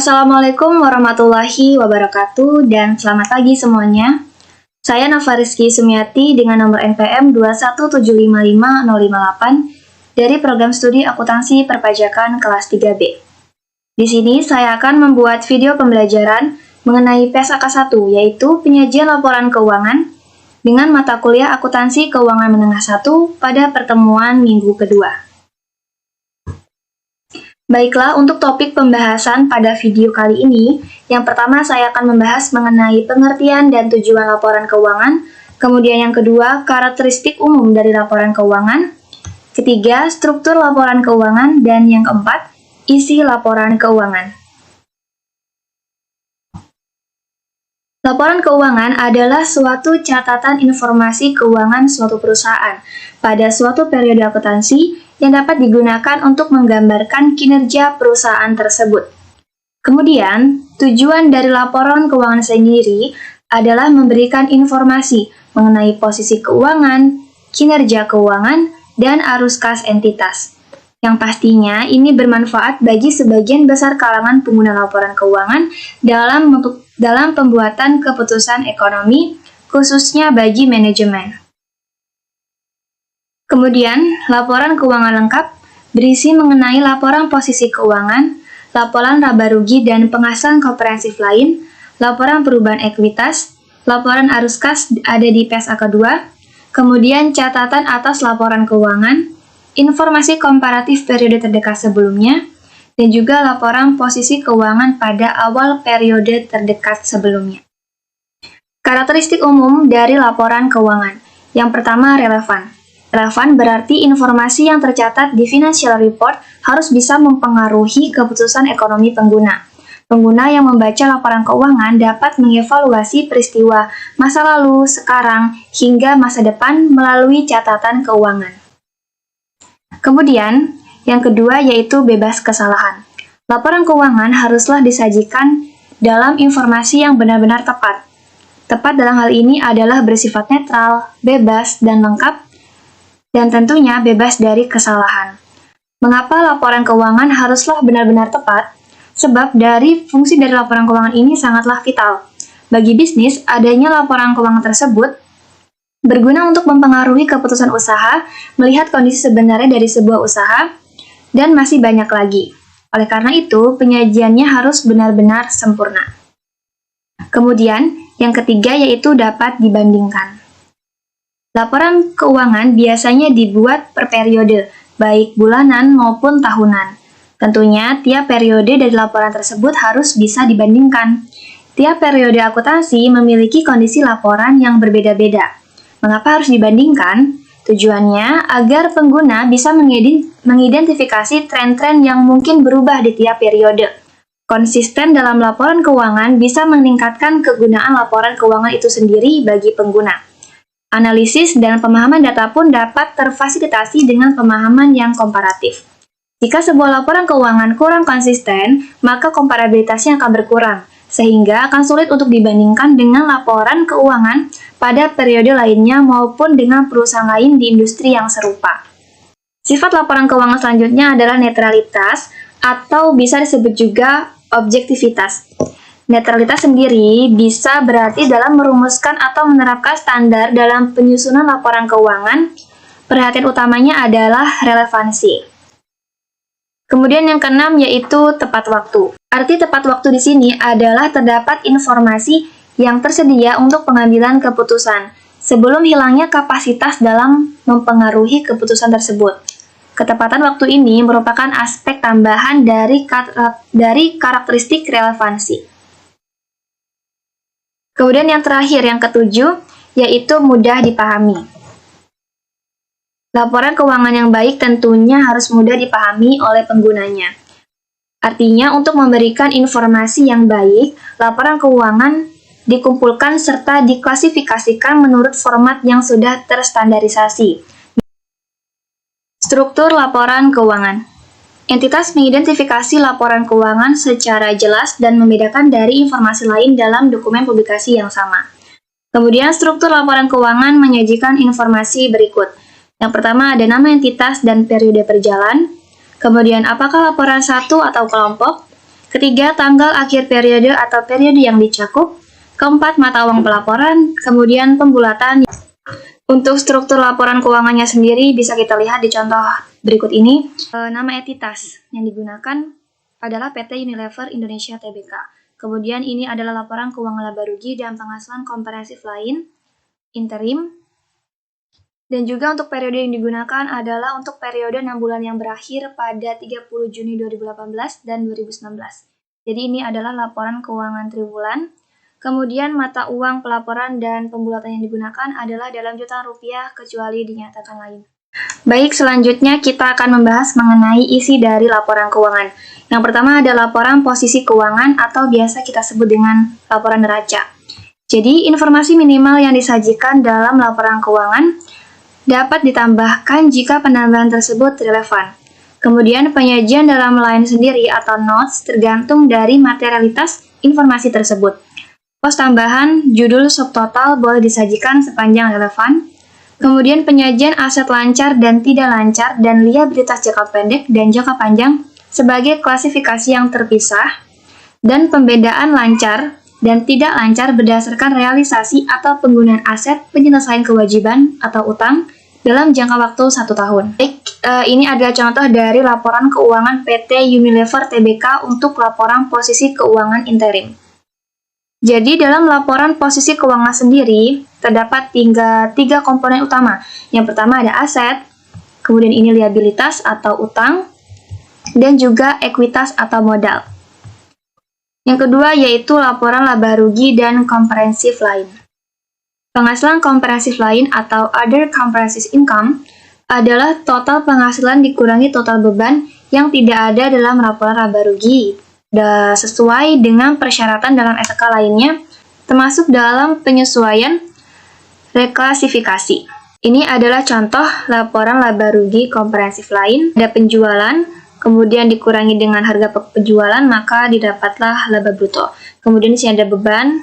Assalamualaikum warahmatullahi wabarakatuh dan selamat pagi semuanya. Saya Nafa Rizky Sumiati dengan nomor NPM 217555058 dari Program Studi Akuntansi Perpajakan kelas 3B. Di sini saya akan membuat video pembelajaran mengenai PSAK 1, yaitu penyajian laporan keuangan dengan mata kuliah Akuntansi Keuangan Menengah 1 pada pertemuan minggu kedua. Baiklah, untuk topik pembahasan pada video kali ini, yang pertama saya akan membahas mengenai pengertian dan tujuan laporan keuangan, kemudian yang kedua, karakteristik umum dari laporan keuangan, ketiga, struktur laporan keuangan, dan yang keempat, isi laporan keuangan. Laporan keuangan adalah suatu catatan informasi keuangan suatu perusahaan pada suatu periode akuntansi yang dapat digunakan untuk menggambarkan kinerja perusahaan tersebut. Kemudian, tujuan dari laporan keuangan sendiri adalah memberikan informasi mengenai posisi keuangan, kinerja keuangan, dan arus kas entitas. Yang pastinya ini bermanfaat bagi sebagian besar kalangan pengguna laporan keuangan dalam pembuatan keputusan ekonomi, khususnya bagi manajemen. Kemudian, laporan keuangan lengkap berisi mengenai laporan posisi keuangan, laporan laba rugi dan penghasilan komprehensif lain, laporan perubahan ekuitas, laporan arus kas ada di PSAK 2, kemudian catatan atas laporan keuangan, informasi komparatif periode terdekat sebelumnya, dan juga laporan posisi keuangan pada awal periode terdekat sebelumnya. Karakteristik umum dari laporan keuangan. Yang pertama, relevan. Relevan berarti informasi yang tercatat di financial report harus bisa mempengaruhi keputusan ekonomi pengguna. Pengguna yang membaca laporan keuangan dapat mengevaluasi peristiwa masa lalu, sekarang, hingga masa depan melalui catatan keuangan. Kemudian, yang kedua yaitu bebas kesalahan. Laporan keuangan haruslah disajikan dalam informasi yang benar-benar tepat. Tepat dalam hal ini adalah bersifat netral, bebas, dan lengkap, dan tentunya bebas dari kesalahan. Mengapa laporan keuangan haruslah benar-benar tepat? Sebab dari fungsi dari laporan keuangan ini sangatlah vital. Bagi bisnis, adanya laporan keuangan tersebut berguna untuk mempengaruhi keputusan usaha, melihat kondisi sebenarnya dari sebuah usaha, dan masih banyak lagi. Oleh karena itu, penyajiannya harus benar-benar sempurna. Kemudian, yang ketiga yaitu dapat dibandingkan. Laporan keuangan biasanya dibuat per periode, baik bulanan maupun tahunan. Tentunya, tiap periode dari laporan tersebut harus bisa dibandingkan. Tiap periode akuntansi memiliki kondisi laporan yang berbeda-beda. Mengapa harus dibandingkan? Tujuannya agar pengguna bisa mengidentifikasi tren-tren yang mungkin berubah di tiap periode. Konsisten dalam laporan keuangan bisa meningkatkan kegunaan laporan keuangan itu sendiri bagi pengguna. Analisis dan pemahaman data pun dapat terfasilitasi dengan pemahaman yang komparatif. Jika sebuah laporan keuangan kurang konsisten, maka komparabilitasnya akan berkurang, sehingga akan sulit untuk dibandingkan dengan laporan keuangan pada periode lainnya maupun dengan perusahaan lain di industri yang serupa. Sifat laporan keuangan selanjutnya adalah netralitas, atau bisa disebut juga objektivitas. Netralitas sendiri bisa berarti dalam merumuskan atau menerapkan standar dalam penyusunan laporan keuangan. Perhatian utamanya adalah relevansi. Kemudian yang keenam yaitu tepat waktu. Arti tepat waktu di sini adalah terdapat informasi yang tersedia untuk pengambilan keputusan sebelum hilangnya kapasitas dalam mempengaruhi keputusan tersebut. Ketepatan waktu ini merupakan aspek tambahan dari karakteristik relevansi. Kemudian yang terakhir, yang ketujuh, yaitu mudah dipahami. Laporan keuangan yang baik tentunya harus mudah dipahami oleh penggunanya. Artinya, untuk memberikan informasi yang baik, laporan keuangan dikumpulkan serta diklasifikasikan menurut format yang sudah terstandarisasi. Struktur laporan keuangan. Entitas mengidentifikasi laporan keuangan secara jelas dan membedakan dari informasi lain dalam dokumen publikasi yang sama. Kemudian, struktur laporan keuangan menyajikan informasi berikut. Yang pertama ada nama entitas dan periode perjalanan. Kemudian, apakah laporan satu atau kelompok? Ketiga, tanggal akhir periode atau periode yang dicakup. Keempat, mata uang pelaporan. Kemudian pembulatan. Untuk struktur laporan keuangannya sendiri bisa kita lihat di contoh berikut ini. Nama entitas yang digunakan adalah PT Unilever Indonesia Tbk. Kemudian ini adalah laporan keuangan laba rugi dan penghasilan komprehensif lain, interim. Dan juga untuk periode yang digunakan adalah untuk periode 6 bulan yang berakhir pada 30 Juni 2018 dan 2019. Jadi ini adalah laporan keuangan triwulan. Kemudian mata uang pelaporan dan pembulatan yang digunakan adalah dalam jutaan rupiah kecuali dinyatakan lain. Baik, selanjutnya kita akan membahas mengenai isi dari laporan keuangan. Yang pertama ada laporan posisi keuangan atau biasa kita sebut dengan laporan neraca. Jadi informasi minimal yang disajikan dalam laporan keuangan dapat ditambahkan jika penambahan tersebut relevan. Kemudian penyajian dalam line sendiri atau notes tergantung dari materialitas informasi tersebut. Pos tambahan, judul subtotal boleh disajikan sepanjang relevan. Kemudian penyajian aset lancar dan tidak lancar dan liabilitas jangka pendek dan jangka panjang sebagai klasifikasi yang terpisah. Dan pembedaan lancar dan tidak lancar berdasarkan realisasi atau penggunaan aset penyelesaian kewajiban atau utang dalam jangka waktu 1 tahun. Baik, ini adalah contoh dari laporan keuangan PT Unilever Tbk untuk laporan posisi keuangan interim. Jadi dalam laporan posisi keuangan sendiri terdapat 3 komponen utama. Yang pertama ada aset, kemudian ini liabilitas atau utang, dan juga ekuitas atau modal. Yang kedua yaitu laporan laba rugi dan komprehensif lain. Penghasilan komprehensif lain atau other comprehensive income adalah total penghasilan dikurangi total beban yang tidak ada dalam laporan laba rugi, sesuai dengan persyaratan dalam SK lainnya, termasuk dalam penyesuaian reklasifikasi. Ini adalah contoh laporan laba rugi komprehensif lain. Ada penjualan, kemudian dikurangi dengan harga penjualan, maka didapatlah laba bruto. Kemudian di sini ada beban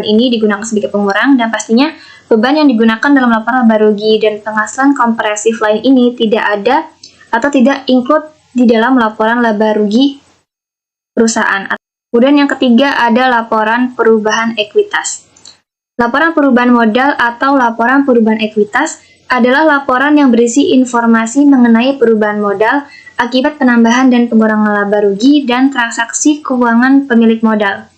ini digunakan sebagai pengurang, dan pastinya beban yang digunakan dalam laporan laba rugi dan penghasilan komprehensif lain ini tidak ada atau tidak include di dalam laporan laba rugi perusahaan. Kemudian yang ketiga ada laporan perubahan ekuitas. Laporan perubahan modal atau laporan perubahan ekuitas adalah laporan yang berisi informasi mengenai perubahan modal akibat penambahan dan pengurangan laba rugi dan transaksi keuangan pemilik modal.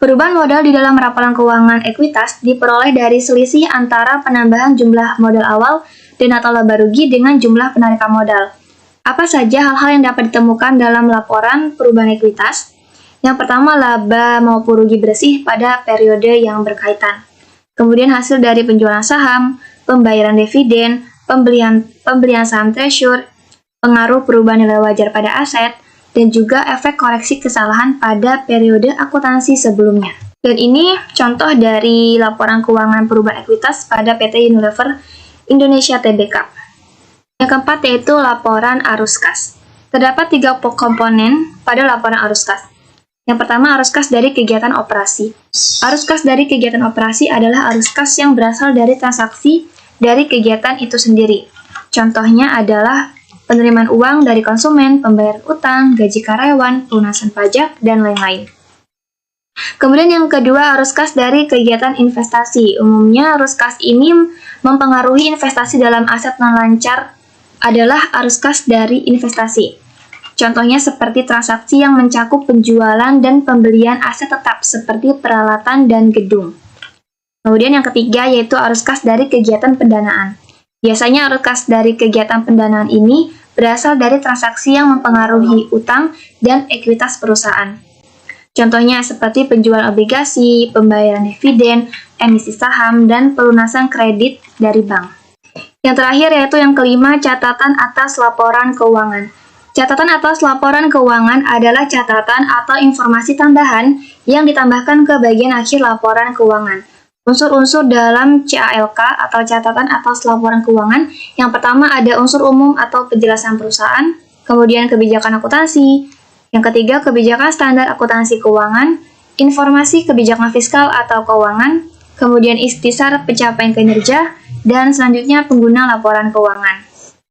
Perubahan modal di dalam laporan keuangan ekuitas diperoleh dari selisih antara penambahan jumlah modal awal dan atau laba rugi dengan jumlah penarikan modal. Apa saja hal-hal yang dapat ditemukan dalam laporan perubahan ekuitas? Yang pertama, laba maupun rugi bersih pada periode yang berkaitan. Kemudian hasil dari penjualan saham, pembayaran dividen, pembelian saham treasure, pengaruh perubahan nilai wajar pada aset, dan juga efek koreksi kesalahan pada periode akuntansi sebelumnya. Dan ini contoh dari laporan keuangan perubahan ekuitas pada PT Unilever Indonesia Tbk. Yang keempat yaitu laporan arus kas. Terdapat 3 komponen pada laporan arus kas. Yang pertama, arus kas dari kegiatan operasi. Arus kas dari kegiatan operasi adalah arus kas yang berasal dari transaksi dari kegiatan itu sendiri. Contohnya adalah penerimaan uang dari konsumen, pembayaran utang, gaji karyawan, pelunasan pajak, dan lain-lain. Kemudian yang kedua, arus kas dari kegiatan investasi. Umumnya arus kas ini mempengaruhi investasi dalam aset non-lancar adalah arus kas dari investasi. Contohnya seperti transaksi yang mencakup penjualan dan pembelian aset tetap seperti peralatan dan gedung. Kemudian yang ketiga yaitu arus kas dari kegiatan pendanaan. Biasanya arus kas dari kegiatan pendanaan ini berasal dari transaksi yang mempengaruhi utang dan ekuitas perusahaan. Contohnya seperti penjualan obligasi, pembayaran dividen, emisi saham, dan pelunasan kredit dari bank. Yang terakhir yaitu yang kelima, catatan atas laporan keuangan. Catatan atas laporan keuangan adalah catatan atau informasi tambahan yang ditambahkan ke bagian akhir laporan keuangan. Unsur-unsur dalam CALK atau catatan atas laporan keuangan, yang pertama ada unsur umum atau penjelasan perusahaan, kemudian kebijakan akuntansi, yang ketiga kebijakan standar akuntansi keuangan, informasi kebijakan fiskal atau keuangan, kemudian ikhtisar pencapaian kinerja, dan selanjutnya pengguna laporan keuangan.